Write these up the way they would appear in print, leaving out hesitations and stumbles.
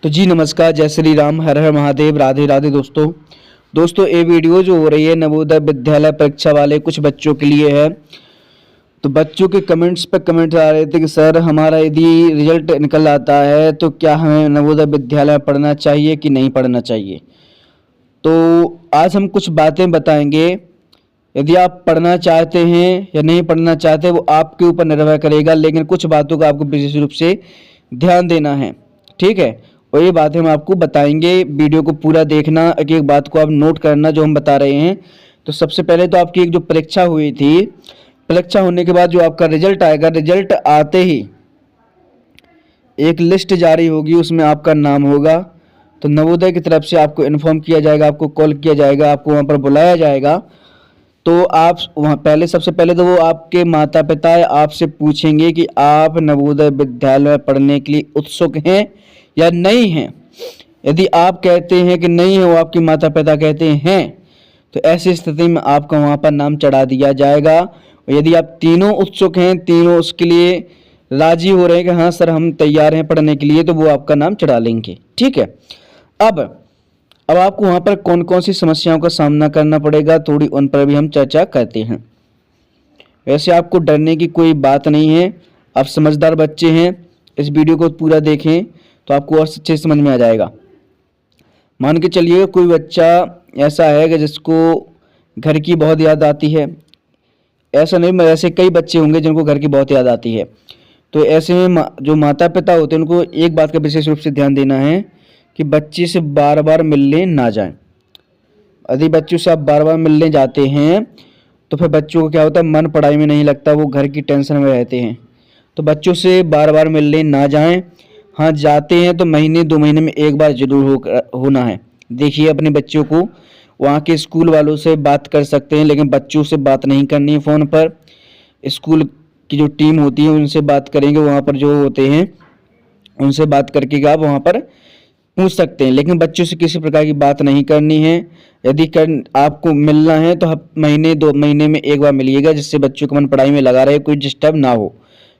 तो जी नमस्कार, जय श्री राम, हर हर महादेव, राधे राधे। दोस्तों ये वीडियो जो हो रही है नवोदय विद्यालय परीक्षा वाले कुछ बच्चों के लिए है। तो बच्चों के कमेंट्स पे कमेंट्स आ रहे थे कि सर हमारा यदि रिजल्ट निकल आता है तो क्या हमें नवोदय विद्यालय में पढ़ना चाहिए कि नहीं पढ़ना चाहिए। तो आज हम कुछ बातें बताएंगे। यदि आप पढ़ना चाहते हैं या नहीं पढ़ना चाहते वो आपके ऊपर निर्भर करेगा, लेकिन कुछ बातों का आपको विशेष रूप से ध्यान देना है, ठीक है। और ये बातें हम आपको बताएंगे, वीडियो को पूरा देखना, एक एक बात को आप नोट करना जो हम बता रहे हैं। तो सबसे पहले तो आपकी एक जो परीक्षा हुई थी, परीक्षा होने के बाद जो आपका रिजल्ट आएगा, रिजल्ट आते ही एक लिस्ट जारी होगी, उसमें आपका नाम होगा। तो नवोदय की तरफ से आपको इन्फॉर्म किया जाएगा, आपको कॉल किया जाएगा, आपको वहाँ पर बुलाया जाएगा। तो आप वहाँ सबसे पहले तो वो आपके माता पिता आपसे पूछेंगे कि आप नवोदय विद्यालय में पढ़ने के लिए उत्सुक हैं या नहीं हैं। यदि आप कहते हैं कि नहीं है, वो आपके माता पिता कहते हैं, तो ऐसी स्थिति में आपका वहाँ पर नाम चढ़ा दिया जाएगा। और यदि आप तीनों उत्सुक हैं, तीनों उसके लिए राजी हो रहे हैं कि हाँ सर हम तैयार हैं पढ़ने के लिए, तो वो आपका नाम चढ़ा लेंगे, ठीक है। अब आपको वहाँ पर कौन कौन सी समस्याओं का सामना करना पड़ेगा, थोड़ी उन पर भी हम चर्चा करते हैं। वैसे आपको डरने की कोई बात नहीं है, आप समझदार बच्चे हैं। इस वीडियो को पूरा देखें तो आपको और अच्छे समझ में आ जाएगा। मान के चलिए कोई बच्चा ऐसा है कि जिसको घर की बहुत याद आती है। ऐसा नहीं, ऐसे कई बच्चे होंगे जिनको घर की बहुत याद आती है। तो ऐसे में जो माता पिता होते हैं उनको एक बात का विशेष रूप से ध्यान देना है कि बच्चे से बार बार मिलने ना जाएं। यदि बच्चों से आप बार बार मिलने जाते हैं तो फिर बच्चों को क्या होता है, मन पढ़ाई में नहीं लगता, वो घर की टेंशन में रहते हैं। तो बच्चों से बार बार मिलने ना जाएं। हाँ, जाते हैं तो महीने 2 महीने में एक बार जरूर होना है। देखिए अपने बच्चों को, वहाँ के स्कूल वालों से बात कर सकते हैं, लेकिन बच्चों से बात नहीं करनी है फ़ोन पर। स्कूल की जो टीम होती है उनसे बात करेंगे, वहाँ पर जो होते हैं उनसे बात करके आप वहाँ पर पूछ सकते हैं, लेकिन बच्चों से किसी प्रकार की बात नहीं करनी है। यदि आपको मिलना है तो महीने 2 महीने में एक बार मिलिएगा, जिससे बच्चों का मन पढ़ाई में लगा रहे, कोई डिस्टर्ब ना हो,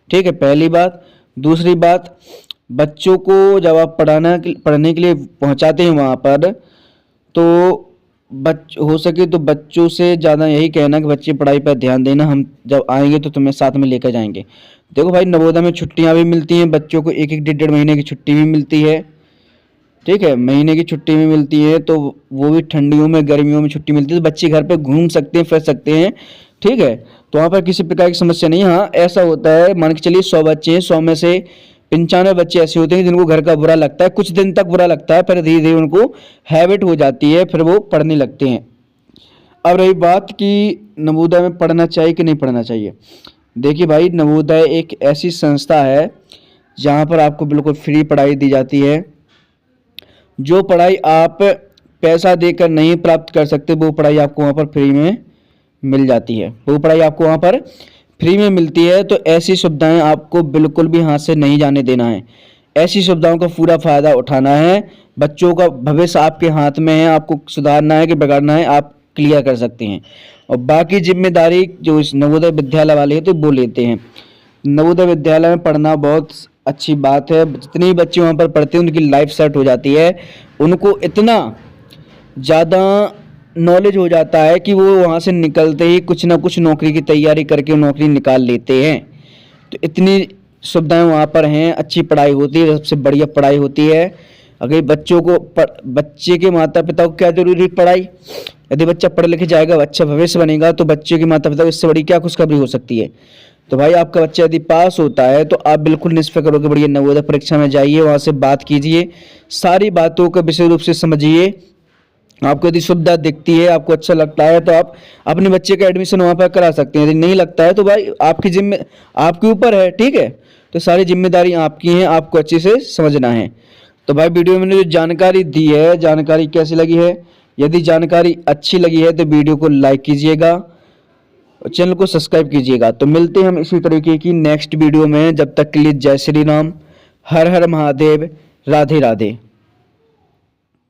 ठीक है, पहली बात। दूसरी बात, बच्चों को जब आप पढ़ने के लिए पहुंचाते हैं वहाँ पर, तो हो सके तो बच्चों से ज़्यादा यही कहना कि बच्चे पढ़ाई पर ध्यान देना, हम जब आएंगे तो तुम्हें साथ में लेकर जाएंगे। देखो भाई, नवोदय में छुट्टियाँ भी मिलती हैं, बच्चों को 1-1 डेढ़ महीने की छुट्टी भी मिलती है, ठीक है, महीने की छुट्टी भी मिलती है। तो वो भी ठंडियों में, गर्मियों में छुट्टी मिलती है, तो बच्चे घर पे घूम सकते हैं, फिर सकते हैं, ठीक है। तो वहाँ पर किसी प्रकार की समस्या नहीं है। हाँ, ऐसा होता है, मान के चलिए 100 बच्चे हैं, 100 में से 95 बच्चे ऐसे होते हैं जिनको घर का बुरा लगता है, कुछ दिन तक बुरा लगता है, फिर धीरे धीरे उनको हैबिट हो जाती है, फिर वो पढ़ने लगते हैं। अब रही बात कि नवोदय में पढ़ना चाहिए कि नहीं पढ़ना चाहिए। देखिए भाई, नवोदय एक ऐसी संस्था है जहाँ पर आपको बिल्कुल फ्री पढ़ाई दी जाती है। जो पढ़ाई आप पैसा देकर नहीं प्राप्त कर सकते, वो पढ़ाई आपको वहाँ पर फ्री में मिल जाती है, वो पढ़ाई आपको वहाँ पर फ्री में मिलती है। तो ऐसी सुविधाएं आपको बिल्कुल भी हाथ से नहीं जाने देना है, ऐसी सुविधाओं का पूरा फ़ायदा उठाना है। बच्चों का भविष्य आपके हाथ में है, आपको सुधारना है कि बिगाड़ना है, आप क्लियर कर सकते हैं। और बाकी जिम्मेदारी जो इस नवोदय विद्यालय वाले हैं तो वो लेते हैं। नवोदय विद्यालय में पढ़ना बहुत अच्छी बात है, जितने भी बच्चे वहाँ पर पढ़ते हैं उनकी लाइफ सेट हो जाती है, उनको इतना ज़्यादा नॉलेज हो जाता है कि वो वहाँ से निकलते ही कुछ ना कुछ नौकरी की तैयारी करके नौकरी निकाल लेते हैं। तो इतनी सुविधाएं वहाँ पर हैं, अच्छी पढ़ाई होती है, सबसे बढ़िया पढ़ाई होती है। अगर बच्चे के माता पिता को क्या जरूरी है, पढ़ाई। यदि बच्चा पढ़ लिख जाएगा, अच्छा भविष्य बनेगा, तो बच्चे के माता पिता को इससे बड़ी क्या खुशखबरी हो सकती है। तो भाई, आपका बच्चा यदि पास होता है तो आप बिल्कुल निष्फिक्र होकर बढ़िया नवोदय परीक्षा में जाइए, वहाँ से बात कीजिए, सारी बातों को विशेष रूप से समझिए। आपको यदि सुविधा दिखती है, आपको अच्छा लगता है, तो आप अपने बच्चे का एडमिशन वहाँ पर करा सकते हैं। यदि नहीं लगता है तो भाई आपके ऊपर है, ठीक है। तो सारी जिम्मेदारी आपकी हैं, आपको अच्छे से समझना है। तो भाई, वीडियो में मैंने जो जानकारी दी है, जानकारी कैसी लगी है, यदि जानकारी अच्छी लगी है तो वीडियो को लाइक कीजिएगा और चैनल को सब्सक्राइब कीजिएगा। तो मिलते हैं हम इसी तरीके की नेक्स्ट वीडियो में, जब तक के लिए जय श्री राम, हर हर महादेव, राधे राधे।